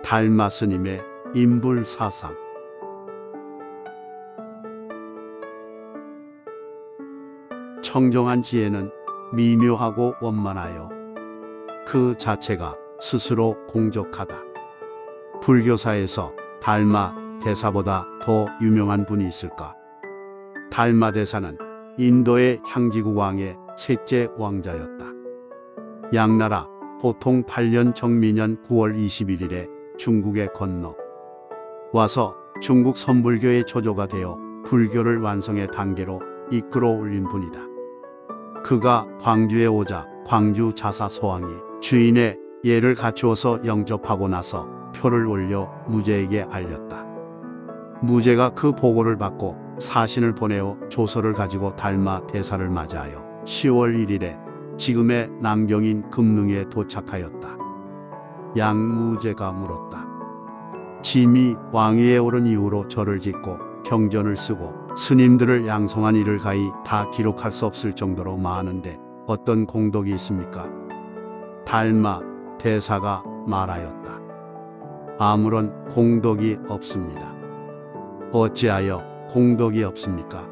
달마 스님의 인불사상. 청정한 지혜는 미묘하고 원만하여 그 자체가 스스로 공적하다. 불교사에서 달마 대사보다 더 유명한 분이 있을까? 달마 대사는 인도의 향지국 왕의 셋째 왕자였다. 양나라 보통 8년 정미년 9월 21일에 중국에 건너 와서 중국 선불교의 초조가 되어 불교를 완성의 단계로 이끌어 올린 분이다. 그가 광주에 오자 광주 자사 소왕이 주인의 예를 갖추어서 영접하고 나서 표를 올려 무제에게 알렸다. 무제가 그 보고를 받고 사신을 보내어 조서를 가지고 달마 대사를 맞이하여 10월 1일에 지금의 남경인 금능에 도착하였다. 양무제가 물었다. 짐이 왕위에 오른 이후로 절을 짓고 경전을 쓰고 스님들을 양성한 일을 가히 다 기록할 수 없을 정도로 많은데 어떤 공덕이 있습니까? 달마 대사가 말하였다. 아무런 공덕이 없습니다. 어찌하여 공덕이 없습니까?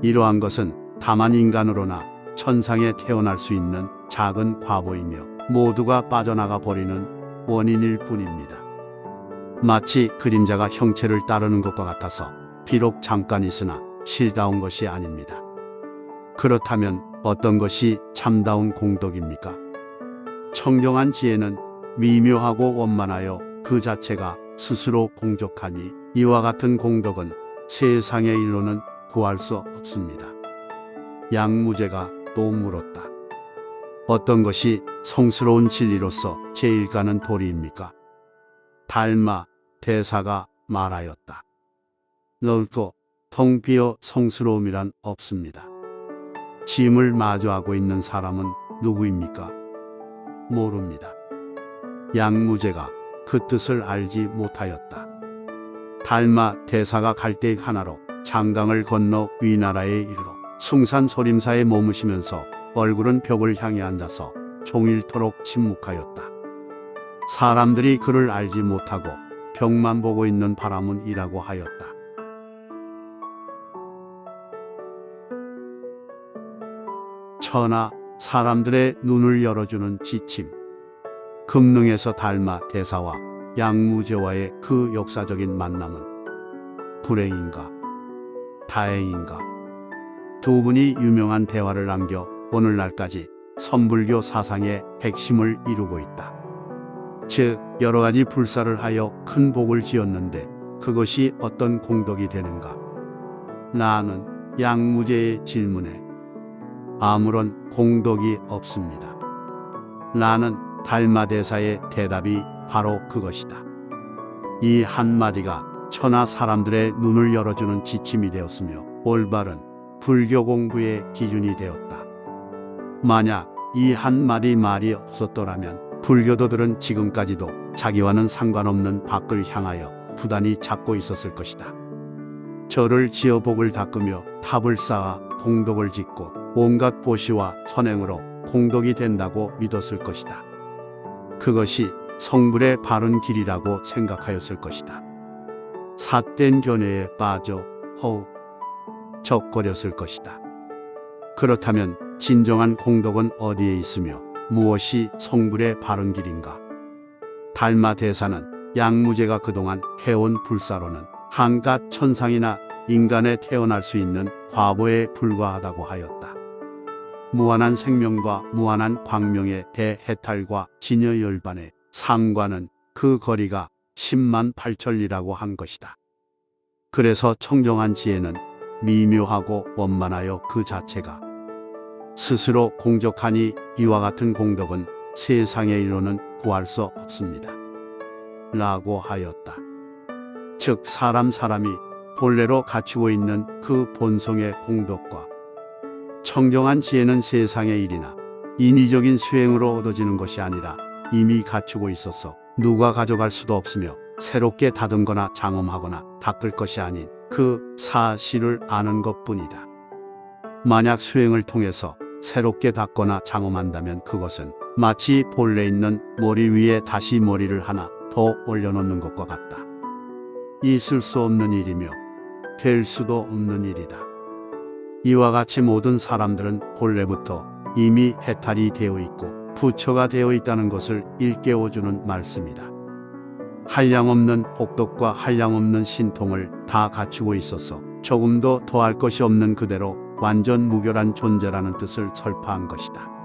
이러한 것은 다만 인간으로나 천상에 태어날 수 있는 작은 과보이며 모두가 빠져나가 버리는 원인일 뿐입니다. 마치 그림자가 형체를 따르는 것과 같아서 비록 잠깐 있으나 실다운 것이 아닙니다. 그렇다면 어떤 것이 참다운 공덕입니까? 청정한 지혜는 미묘하고 원만하여 그 자체가 스스로 공적하니 이와 같은 공덕은 세상의 일로는 구할 수 없습니다. 양무제가 또 물었다. 어떤 것이 성스러운 진리로서 제일 가는 도리입니까? 달마 대사가 말하였다. 넓고 텅 비어 성스러움이란 없습니다. 짐을 마주하고 있는 사람은 누구입니까? 모릅니다. 양무제가 그 뜻을 알지 못하였다. 달마 대사가 갈대익 하나로 장강을 건너 위나라에 이르러 숭산소림사에 머무시면서 얼굴은 벽을 향해 앉아서 종일토록 침묵하였다. 사람들이 그를 알지 못하고 벽만 보고 있는 바라문이라고 하였다. 천하 사람들의 눈을 열어주는 지침. 금능에서 달마 대사와 양무제와의 그 역사적인 만남은 불행인가 다행인가? 두 분이 유명한 대화를 남겨 오늘날까지 선불교 사상의 핵심을 이루고 있다. 즉 여러 가지 불사를 하여 큰 복을 지었는데 그것이 어떤 공덕이 되는가? 나는 양무제의 질문에 아무런 공덕이 없습니다. 나는 달마 대사의 대답이 바로 그것이다. 이 한마디가 천하 사람들의 눈을 열어주는 지침이 되었으며 올바른 불교 공부의 기준이 되었다. 만약 이 한마디 말이 없었더라면 불교도들은 지금까지도 자기와는 상관없는 밖을 향하여 부단히 찾고 있었을 것이다. 절을 지어 복을 닦으며 탑을 쌓아 공덕을 짓고 온갖 보시와 선행으로 공덕이 된다고 믿었을 것이다. 그것이 성불의 바른 길이라고 생각하였을 것이다. 삿된 견해에 빠져 허우 적거렸을 것이다. 그렇다면 진정한 공덕은 어디에 있으며 무엇이 성불의 바른 길인가? 달마 대사는 양무제가 그동안 해온 불사로는 한갓 천상이나 인간에 태어날 수 있는 과보에 불과하다고 하였다. 무한한 생명과 무한한 광명의 대해탈과 진여열반의 상과는 그 거리가 10만 8천리라고 한 것이다. 그래서 청정한 지혜는 미묘하고 원만하여 그 자체가 스스로 공적하니 이와 같은 공덕은 세상의 일로는 구할 수 없습니다. 라고 하였다. 즉 사람이 본래로 갖추고 있는 그 본성의 공덕과 청정한 지혜는 세상의 일이나 인위적인 수행으로 얻어지는 것이 아니라 이미 갖추고 있어서 누가 가져갈 수도 없으며 새롭게 다듬거나 장엄하거나 닦을 것이 아닌 그 사실을 아는 것뿐이다. 만약 수행을 통해서 새롭게 닦거나 장엄한다면 그것은 마치 본래 있는 머리 위에 다시 머리를 하나 더 올려놓는 것과 같다. 있을 수 없는 일이며 될 수도 없는 일이다. 이와 같이 모든 사람들은 본래부터 이미 해탈이 되어 있고 부처가 되어 있다는 것을 일깨워주는 말씀이다. 한량없는 복덕과 한량없는 신통을 다 갖추고 있어서 조금도 더할 것이 없는 그대로 완전 무결한 존재라는 뜻을 설파한 것이다.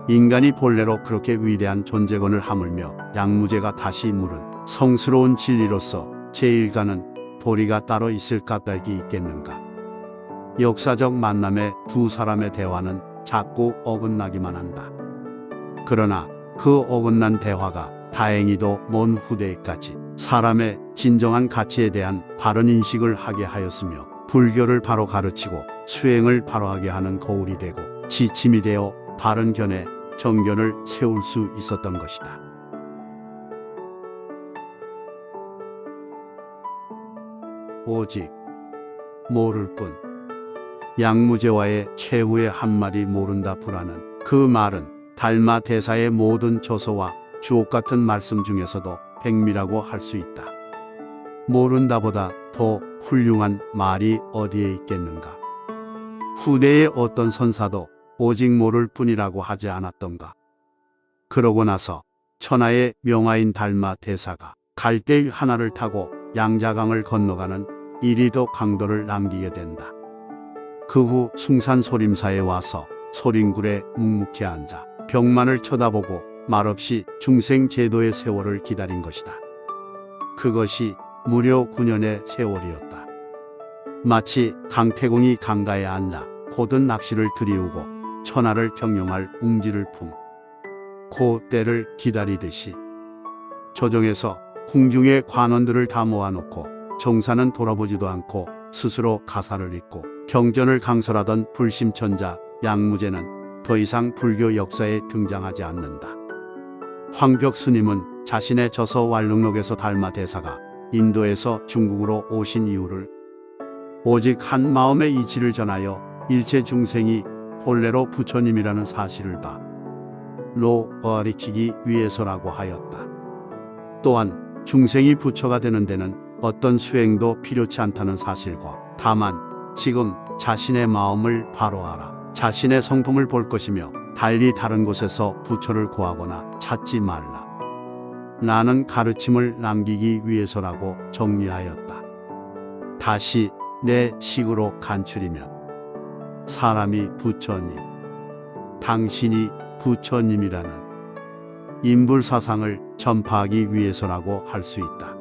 인간이 본래로 그렇게 위대한 존재건을 하물며 양무제가 다시 물은 성스러운 진리로서 제1가는 도리가 따로 있을 까닭이 있겠는가. 역사적 만남의 두 사람의 대화는 자꾸 어긋나기만 한다. 그러나 그 어긋난 대화가 다행히도 먼 후대에까지 사람의 진정한 가치에 대한 바른 인식을 하게 하였으며 불교를 바로 가르치고 수행을 바로 하게 하는 거울이 되고 지침이 되어 바른 견해, 정견을 세울 수 있었던 것이다. 오직 모를 뿐. 양무제와의 최후의 한마디 모른다 불하는 그 말은 달마 대사의 모든 저서와 주옥 같은 말씀 중에서도 백미라고 할 수 있다. 모른다보다 더 훌륭한 말이 어디에 있겠는가. 후대의 어떤 선사도 오직 모를 뿐이라고 하지 않았던가. 그러고 나서 천하의 명화인 달마 대사가 갈대 하나를 타고 양자강을 건너가는 이리도 강도를 남기게 된다. 그 후 숭산 소림사에 와서 소림굴에 묵묵히 앉아 벽만을 쳐다보고 말없이 중생 제도의 세월을 기다린 것이다. 그것이 무려 9년의 세월이었다. 마치 강태공이 강가에 앉아 고든 낚시를 들이우고 천하를 경영할 웅지를 품고 때를 기다리듯이 조정에서 궁중의 관원들을 다 모아놓고 정사는 돌아보지도 않고 스스로 가사를 읽고 경전을 강설하던 불심천자 양무제는 더 이상 불교 역사에 등장하지 않는다. 황벽 스님은 자신의 저서 왈릉록에서 달마 대사가 인도에서 중국으로 오신 이유를 오직 한 마음의 이치를 전하여 일체 중생이 본래로 부처님이라는 사실을 바로 가르치기 위해서라고 하였다. 또한 중생이 부처가 되는 데는 어떤 수행도 필요치 않다는 사실과 다만 지금 자신의 마음을 바로 알아 자신의 성품을 볼 것이며 달리 다른 곳에서 부처를 구하거나 찾지 말라. 나는 가르침을 남기기 위해서라고 정리하였다. 다시 내 식으로 간추리면 사람이 부처님, 당신이 부처님이라는 인불사상을 전파하기 위해서라고 할 수 있다.